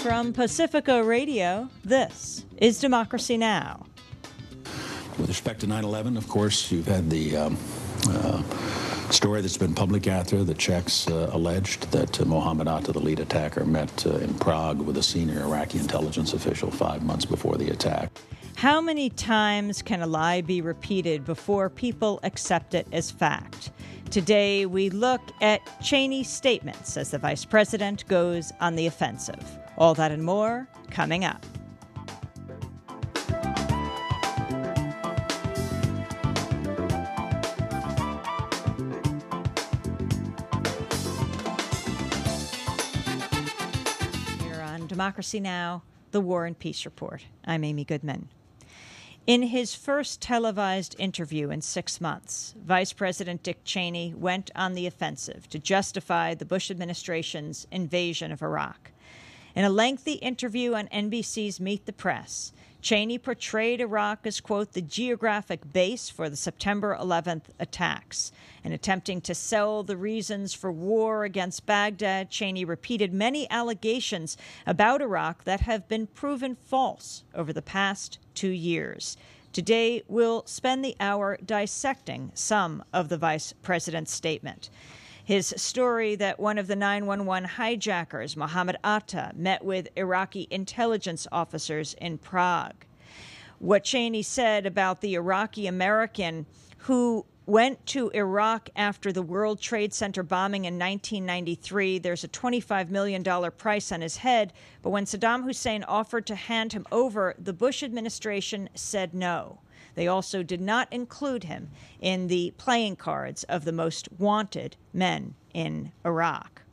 From Pacifica Radio, this is Democracy Now! With respect to 9/11, of course, you've had the story that's been public out there. The Czechs alleged that Mohammed Atta, the lead attacker, met in Prague with a senior Iraqi intelligence official 5 months before the attack. How many times can a lie be repeated before people accept it as fact? Today, we look at Cheney's statements as the vice president goes on the offensive. All that and more coming up. Here on Democracy Now!, the War and Peace Report. I'm Amy Goodman. In his first televised interview in 6 months, Vice President Dick Cheney went on the offensive to justify the Bush administration's invasion of Iraq. In a lengthy interview on NBC's Meet the Press, Cheney portrayed Iraq as, quote, the geographic base for the September 11th attacks. In attempting to sell the reasons for war against Baghdad, Cheney repeated many allegations about Iraq that have been proven false over the past 2 years. Today, we'll spend the hour dissecting some of the vice president's statement. His story that one of the 911 hijackers, Mohammed Atta, met with Iraqi intelligence officers in Prague. What Cheney said about the Iraqi American who went to Iraq after the World Trade Center bombing in 1993. There's a $25 million price on his head, but when Saddam Hussein offered to hand him over, the Bush administration said no. They also did not include him in the playing cards of the most wanted men in Iraq.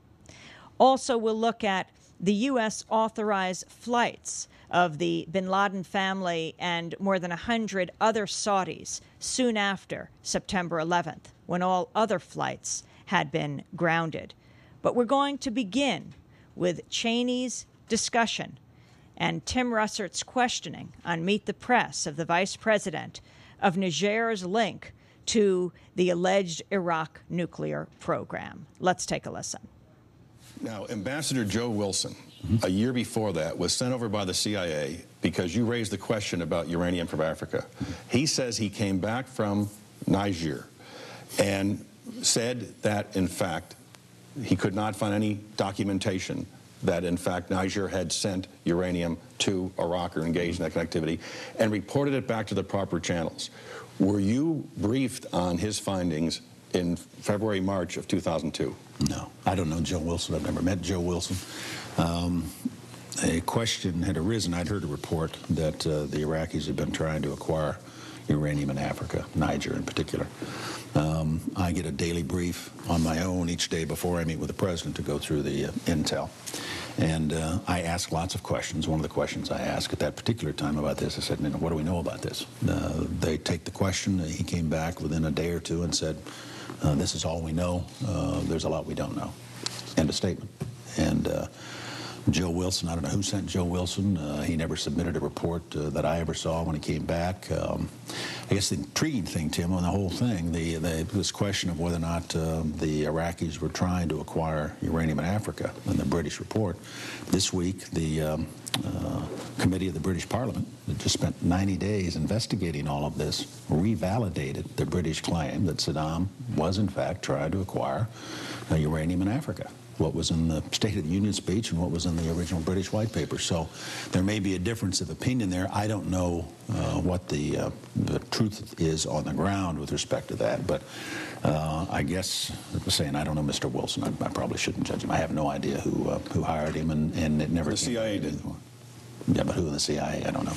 Also, we'll look at the U.S. authorized flights of the bin Laden family and more than 100 other Saudis soon after September 11th, when all other flights had been grounded. But we're going to begin with Cheney's discussion and Tim Russert's questioning on Meet the Press of the vice president of Niger's link to the alleged Iraq nuclear program. Let's take a listen. Now, Ambassador Joe Wilson, a year before that, was sent over by the CIA because you raised the question about uranium from Africa. He says he came back from Niger and said that, in fact, he could not find any documentation that, in fact, Niger had sent uranium to Iraq or engaged in that activity, and reported it back to the proper channels. Were you briefed on his findings in February, March of 2002? No, I don't know Joe Wilson. I've never met Joe Wilson. A question had arisen. I'd heard a report that the Iraqis had been trying to acquire uranium in Africa, Niger in particular. I get a daily brief on my own each day before I meet with the president to go through the intel. And I ask lots of questions. One of the questions I asked at that particular time about this, I said, what do we know about this? They take the question. He came back within a day or two and said, this is all we know. There's a lot we don't know. End of statement. And Joe Wilson, I don't know who sent Joe Wilson. He never submitted a report that I ever saw when he came back. I guess the intriguing thing, Tim, on the whole thing, this question of whether or not the Iraqis were trying to acquire uranium in Africa in the British report. This week, the committee of the British Parliament that just spent 90 days investigating all of this revalidated the British claim that Saddam was, in fact, trying to acquire uranium in Africa. What was in the State of the Union speech and what was in the original British white paper. So there may be a difference of opinion there. I don't know what the truth is on the ground with respect to that, but I guess saying I don't know Mr. Wilson, I probably shouldn't judge him. I have no idea who hired him, and it never. The CIA did. Yeah, but who in the CIA? I don't know.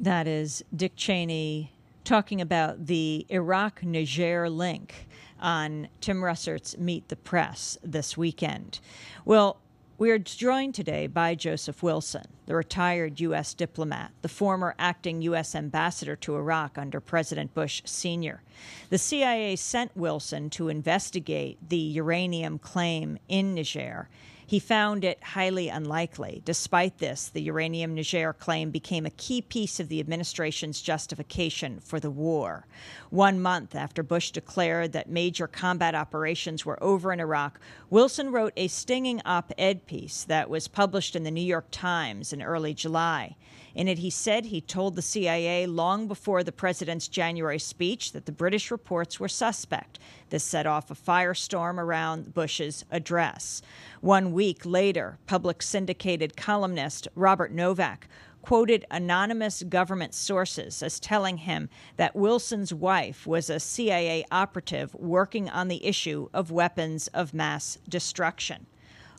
That is Dick Cheney talking about the Iraq-Niger link on Tim Russert's Meet the Press this weekend. Well, we are joined today by Joseph Wilson, the retired U.S. diplomat, the former acting U.S. ambassador to Iraq under President Bush Sr. The CIA sent Wilson to investigate the uranium claim in Niger. He found it highly unlikely. Despite this, the uranium Niger claim became a key piece of the administration's justification for the war. 1 month after Bush declared that major combat operations were over in Iraq, Wilson wrote a stinging op-ed piece that was published in the New York Times in early July. In it, he said he told the CIA long before the president's January speech that the British reports were suspect. This set off a firestorm around Bush's address. 1 week later, public syndicated columnist Robert Novak quoted anonymous government sources as telling him that Wilson's wife was a CIA operative working on the issue of weapons of mass destruction.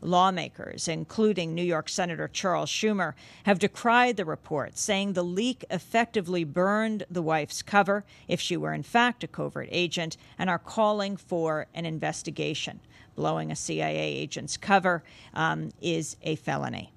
Lawmakers, including New York Senator Charles Schumer, have decried the report, saying the leak effectively burned the wife's cover if she were in fact a covert agent, and are calling for an investigation. Blowing a CIA agent's cover is a felony.